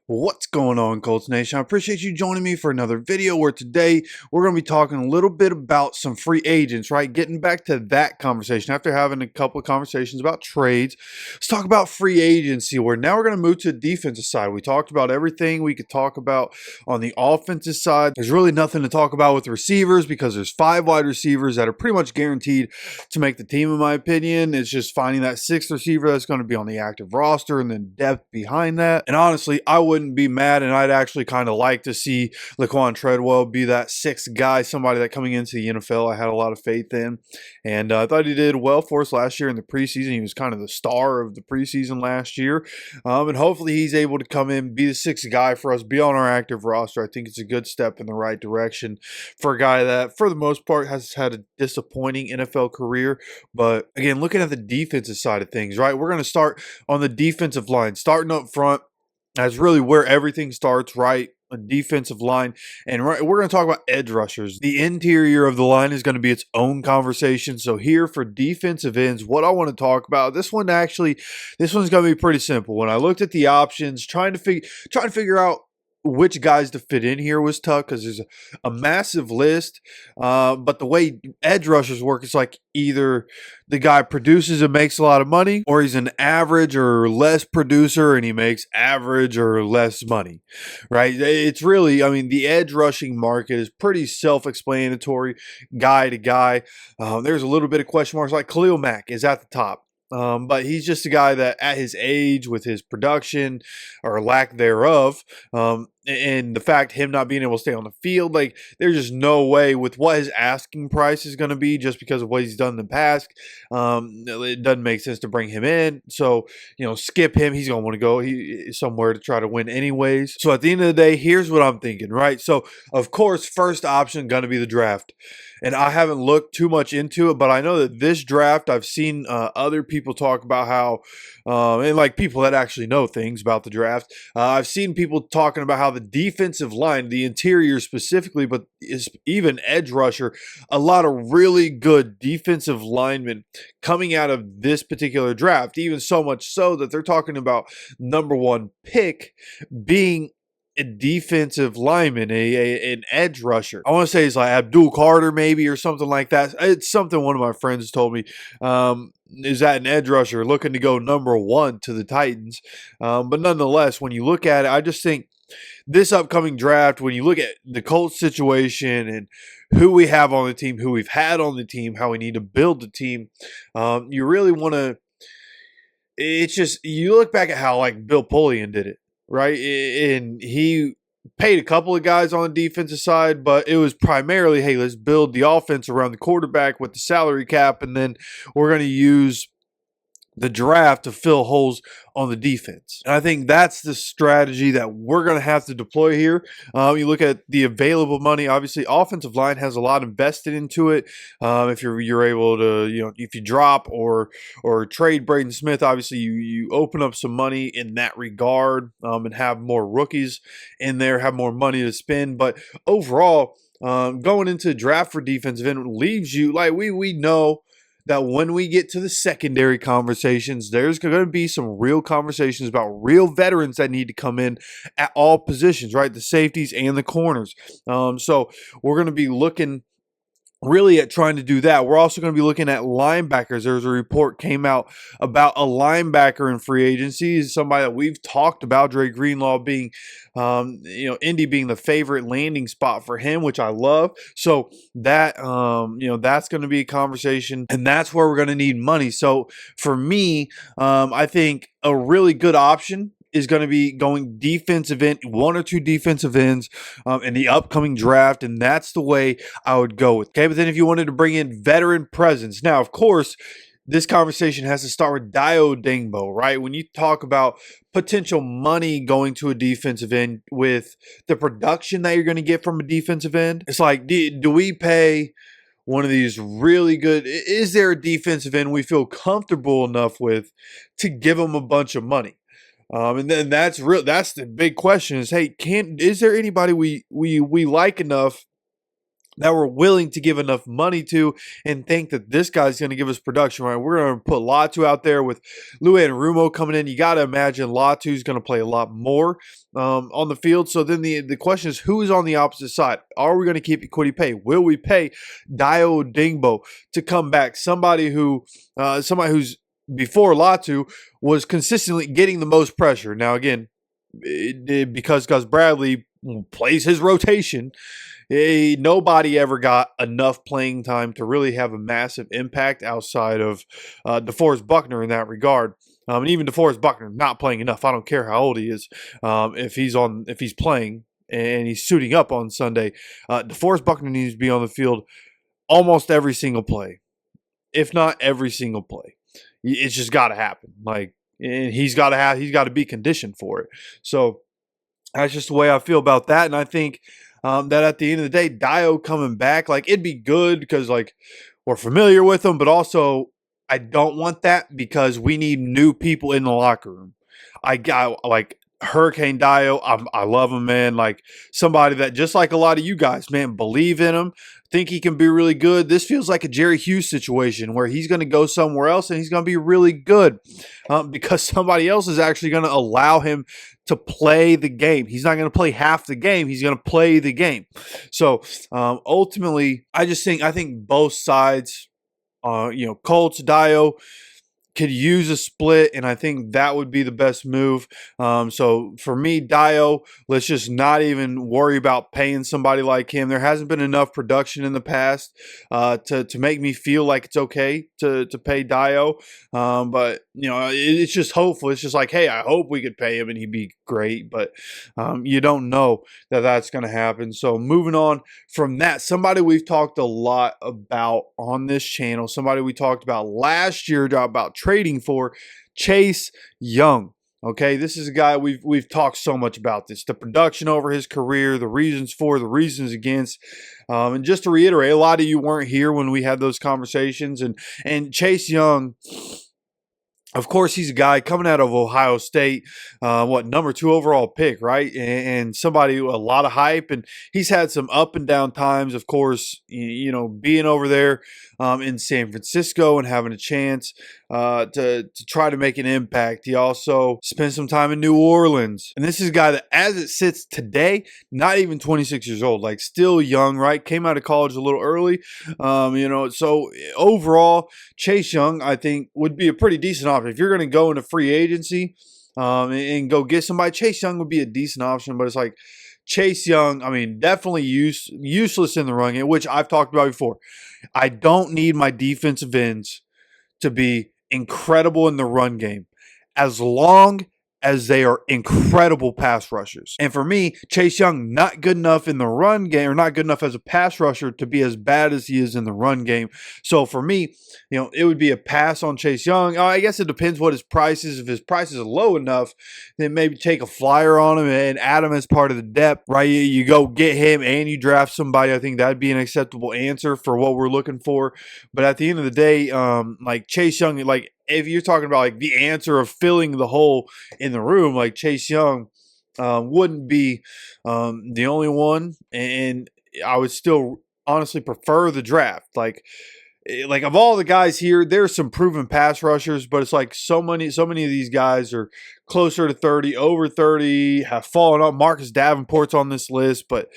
What's going on, Colts Nation? I appreciate you joining me for another video where today we're going to be talking a little bit about some free agents, right? Getting back to that conversation after having a couple of conversations about trades. Let's talk about free agency, where now we're going to move to the defensive side. We talked about everything we could talk about on the offensive side. There's really nothing to talk about with receivers because there's 5 wide receivers that are pretty much guaranteed to make the team, in my opinion. It's just finding that 6th receiver that's going to be on the active roster and then depth behind that. And honestly, I wouldn't be mad, and I'd actually kind of like to see Laquan Treadwell be that 6th guy, somebody that coming into the NFL I had a lot of faith in, and I thought he did well for us last year in the preseason. He was kind of the star of the preseason last year, and hopefully he's able to come in, be the 6th guy for us, be on our active roster. I think it's a good step in the right direction for a guy that, for the most part, has had a disappointing NFL career. But again, looking at the defensive side of things, right, we're going to start on the defensive line, starting up front. That's really where everything starts, right? A defensive line. And we're going to talk about edge rushers. The interior of the line is going to be its own conversation. So here for defensive ends, what I want to talk about, this one's going to be pretty simple. When I looked at the options, trying to figure out which guys to fit in here was tough because there's a massive list. But the way edge rushers work, it's like either the guy produces and makes a lot of money, or he's an average or less producer and he makes average or less money, right? It's really, I mean, the edge rushing market is pretty self-explanatory, guy to guy. There's a little bit of question marks, like Khalil Mack is at the top. But he's just a guy that at his age, with his production or lack thereof, and the fact him not being able to stay on the field, like there's just no way with what his asking price is going to be just because of what he's done in the past. It doesn't make sense to bring him in. So, skip him. He's going to want to go somewhere to try to win anyways. So at the end of the day, here's what I'm thinking, right? So of course, first option going to be the draft. And I haven't looked too much into it, but I know that this draft, I've seen other people talk about how, and like people that actually know things about the draft, I've seen people talking about how the defensive line, the interior specifically, but is even edge rusher, a lot of really good defensive linemen coming out of this particular draft, even so much so that they're talking about #1 pick being a defensive lineman, an edge rusher. I want to say it's like Abdul Carter maybe or something like that. It's something one of my friends told me. Is that an edge rusher looking to go #1 to the Titans? But nonetheless, when you look at it, I just think this upcoming draft, when you look at the Colts situation and who we have on the team, who we've had on the team, how we need to build the team, you really want to, it's just, you look back at how like Bill Polian did it, right? And he paid a couple of guys on the defensive side, but it was primarily, hey, let's build the offense around the quarterback with the salary cap, and then we're going to use the draft to fill holes on the defense. And I think that's the strategy that we're going to have to deploy here. You look at the available money. Obviously, offensive line has a lot invested into it. If you're able to, if you drop or trade Braden Smith, obviously you open up some money in that regard, and have more rookies in there, have more money to spend. But overall, going into the draft for defensive end leaves you like we know that when we get to the secondary conversations, there's going to be some real conversations about real veterans that need to come in at all positions, right? The safeties and the corners. So we're going to be looking really at trying to do that. We're also going to be looking at linebackers. There's a report came out about a linebacker in free agency. Somebody that we've talked about, Dre Greenlaw being, Indy being the favorite landing spot for him, which I love. So that, that's going to be a conversation, and that's where we're going to need money. So for me, I think a really good option is going to be going defensive end, 1 or 2 defensive ends in the upcoming draft, and that's the way I would go with. Okay, but then if you wanted to bring in veteran presence, now of course this conversation has to start with Dio Dingbo, right? When you talk about potential money going to a defensive end with the production that you're going to get from a defensive end, it's like, do we pay one of these really good, is there a defensive end we feel comfortable enough with to give them a bunch of money? And then that's the big question is, hey, is there anybody we like enough that we're willing to give enough money to and think that this guy's going to give us production, right? We're going to put Latu out there with Lou and Rumo coming in. You got to imagine Latu's going to play a lot more on the field. So then the question is, who is on the opposite side? Are we going to keep Kwity Paye? Will we pay Dio Dingbo to come back? Somebody who's before Latu was consistently getting the most pressure. Now, again, because Gus Bradley plays his rotation, nobody ever got enough playing time to really have a massive impact outside of DeForest Buckner in that regard. And even DeForest Buckner not playing enough. I don't care how old he is. If he's playing and he's suiting up on Sunday, DeForest Buckner needs to be on the field almost every single play, if not every single play. It's just got to happen. And he's got to be conditioned for it. So that's just the way I feel about that. And I think that at the end of the day, Dio coming back, it'd be good because we're familiar with him, but also I don't want that because we need new people in the locker room. I got Hurricane Dio. I love him, man. Somebody that, just like a lot of you guys, man, believe in him, think he can be really good. This feels like a Jerry Hughes situation where he's going to go somewhere else and he's going to be really good because somebody else is actually going to allow him to play the game. He's not going to play half the game. He's going to play the game. So ultimately, I think both sides, Colts, Dio, could use a split, and I think that would be the best move. So for me, Dio, let's just not even worry about paying somebody like him. There hasn't been enough production in the past to make me feel like it's okay to pay Dio. But it's just hopeful. It's just hey, I hope we could pay him and he'd be great. But you don't know that that's going to happen. So moving on from that, somebody we've talked a lot about on this channel, somebody we talked about last year about trading for, Chase Young. Okay, this is a guy we've talked so much about this, the production over his career, the reasons for, the reasons against. And just to reiterate, a lot of you weren't here when we had those conversations. And Chase Young, of course, he's a guy coming out of Ohio State, number 2 overall pick, right? And somebody, a lot of hype, and he's had some up and down times, of course, being over there in San Francisco and having a chance to try to make an impact. He also spent some time in New Orleans. And this is a guy that, as it sits today, not even 26 years old, still young, right? Came out of college a little early, so overall, Chase Young, I think, would be a pretty decent option. If you're going to go into free agency and go get somebody, Chase Young would be a decent option, but it's Chase Young, definitely useless in the run game, which I've talked about before. I don't need my defensive ends to be incredible in the run game as long as they are incredible pass rushers. And for me, Chase Young, not good enough in the run game, or not good enough as a pass rusher to be as bad as he is in the run game. So for me, it would be a pass on Chase Young. I guess it depends what his price is. If his price is low enough, then maybe take a flyer on him and add him as part of the depth, right? You go get him and you draft somebody. I think that'd be an acceptable answer for what we're looking for. But at the end of the day, Chase Young, if you're talking about the answer of filling the hole in the room, Chase Young wouldn't be the only one, and I would still honestly prefer the draft. Of all the guys here, there's some proven pass rushers, but it's so many of these guys are closer to 30, over 30, have fallen off. Marcus Davenport's on this list, but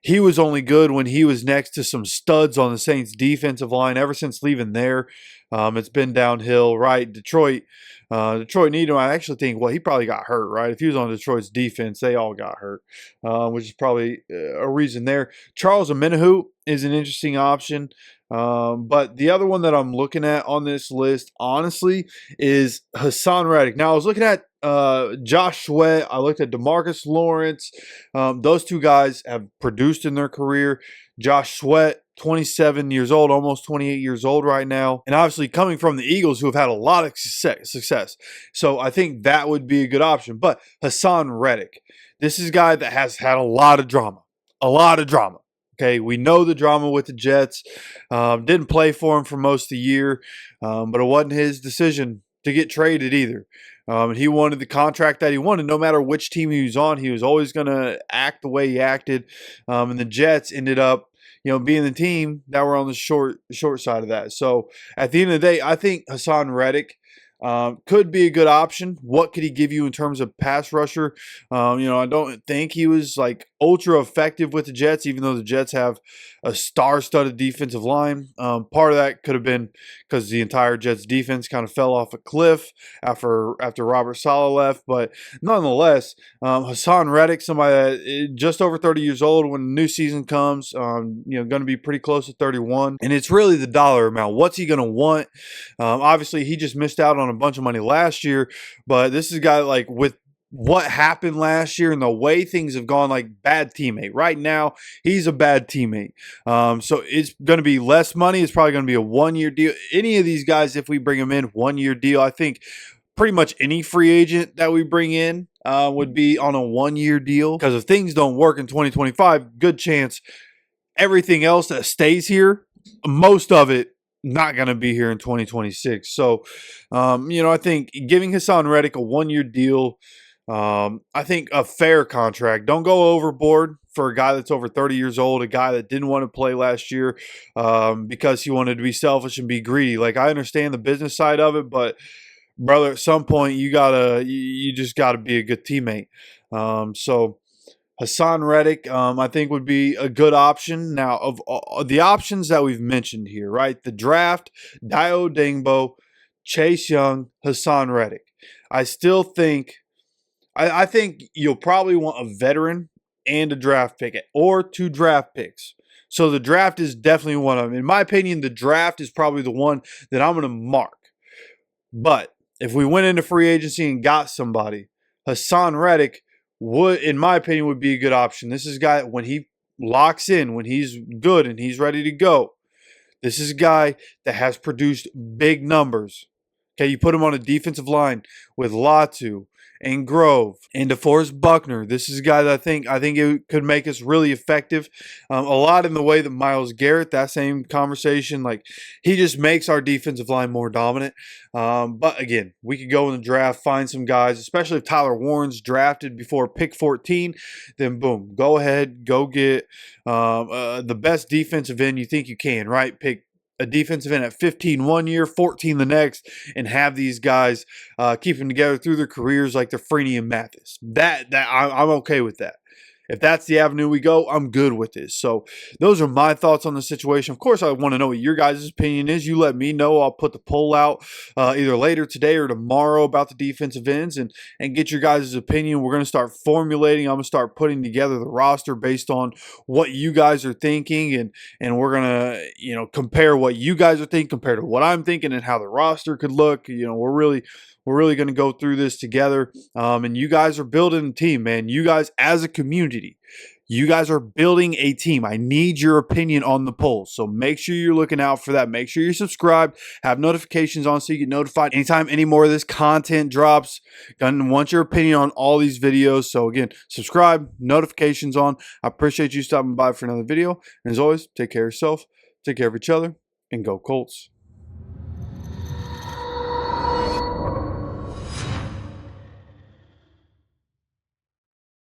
he was only good when he was next to some studs on the Saints defensive line. Ever since leaving there, it's been downhill, right? Detroit needed him. I actually think, he probably got hurt, right? If he was on Detroit's defense, they all got hurt, which is probably a reason there. Charles Omenihu is an interesting option. But the other one that I'm looking at on this list, honestly, is Hassan Reddick. Now, I was looking at Josh Sweat. I looked at DeMarcus Lawrence. Those two guys have produced in their career. Josh Sweat, 27 years old, almost 28 years old right now. And obviously coming from the Eagles, who have had a lot of success. So I think that would be a good option. But Hassan Reddick, this is a guy that has had a lot of drama. Okay, we know the drama with the Jets. Didn't play for him for most of the year, but it wasn't his decision to get traded either. And he wanted the contract that he wanted. No matter which team he was on, he was always going to act the way he acted. And the Jets ended up, being the team that were on the short side of that. So at the end of the day, I think Hassan Reddick could be a good option. What could he give you in terms of pass rusher? I don't think he was like ultra effective with the Jets, even though the Jets have a star-studded defensive line. Part of that could have been because the entire Jets defense kind of fell off a cliff after Robert Saleh left. But nonetheless, Hassan Reddick, somebody that is just over 30 years old when the new season comes, going to be pretty close to 31. And it's really the dollar amount. What's he going to want? Obviously, he just missed out on a bunch of money last year, but this is a guy like with what happened last year and the way things have gone, like bad teammate. Right now, he's a bad teammate. So it's going to be less money. It's probably going to be a 1-year deal. Any of these guys, if we bring them in, 1-year deal. I think pretty much any free agent that we bring in would be on a 1-year deal, because if things don't work in 2025, good chance everything else that stays here, most of it not going to be here in 2026. So, I think giving Hassan Reddick a 1-year deal, I think a fair contract. Don't go overboard for a guy that's over 30 years old, a guy that didn't want to play last year because he wanted to be selfish and be greedy. Like, I understand the business side of it, but brother, at some point you just gotta be a good teammate. So Hassan Reddick, I think, would be a good option. Now, of the options that we've mentioned here, right? The draft, Dio Dingbo, Chase Young, Hassan Reddick. I still think, I think you'll probably want a veteran and a draft pick, or 2 draft picks. So the draft is definitely one of them. In my opinion, the draft is probably the one that I'm going to mark. But if we went into free agency and got somebody, Hassan Reddick would, in my opinion, would be a good option. This is a guy, when he locks in, when he's good and he's ready to go, this is a guy that has produced big numbers. Okay, you put him on a defensive line with Latu and Grove and DeForest Buckner. This is a guy that I think it could make us really effective. A lot in the way that Myles Garrett, that same conversation, like he just makes our defensive line more dominant. But again, we could go in the draft, find some guys, especially if Tyler Warren's drafted before pick 14, then boom, go ahead, go get the best defensive end you think you can, right? Pick a defensive end at 15 1 year, 14 the next, and have these guys keep them together through their careers like they're Freeney and Mathis. I'm okay with that. If that's the avenue we go, I'm good with this. So those are my thoughts on the situation. Of course, I want to know what your guys' opinion is. You let me know. I'll put the poll out either later today or tomorrow about the defensive ends and get your guys' opinion. We're going to start formulating. I'm going to start putting together the roster based on what you guys are thinking, and we're going to, compare what you guys are thinking compared to what I'm thinking and how the roster could look. We're really going to go through this together. And you guys are building a team, man. You guys as a community, you guys are building a team. I need your opinion on the polls. So make sure you're looking out for that. Make sure you're subscribed, have notifications on so you get notified anytime any more of this content drops. Gonna want your opinion on all these videos. So again, subscribe, notifications on. I appreciate you stopping by for another video. And as always, take care of yourself, take care of each other, and go Colts.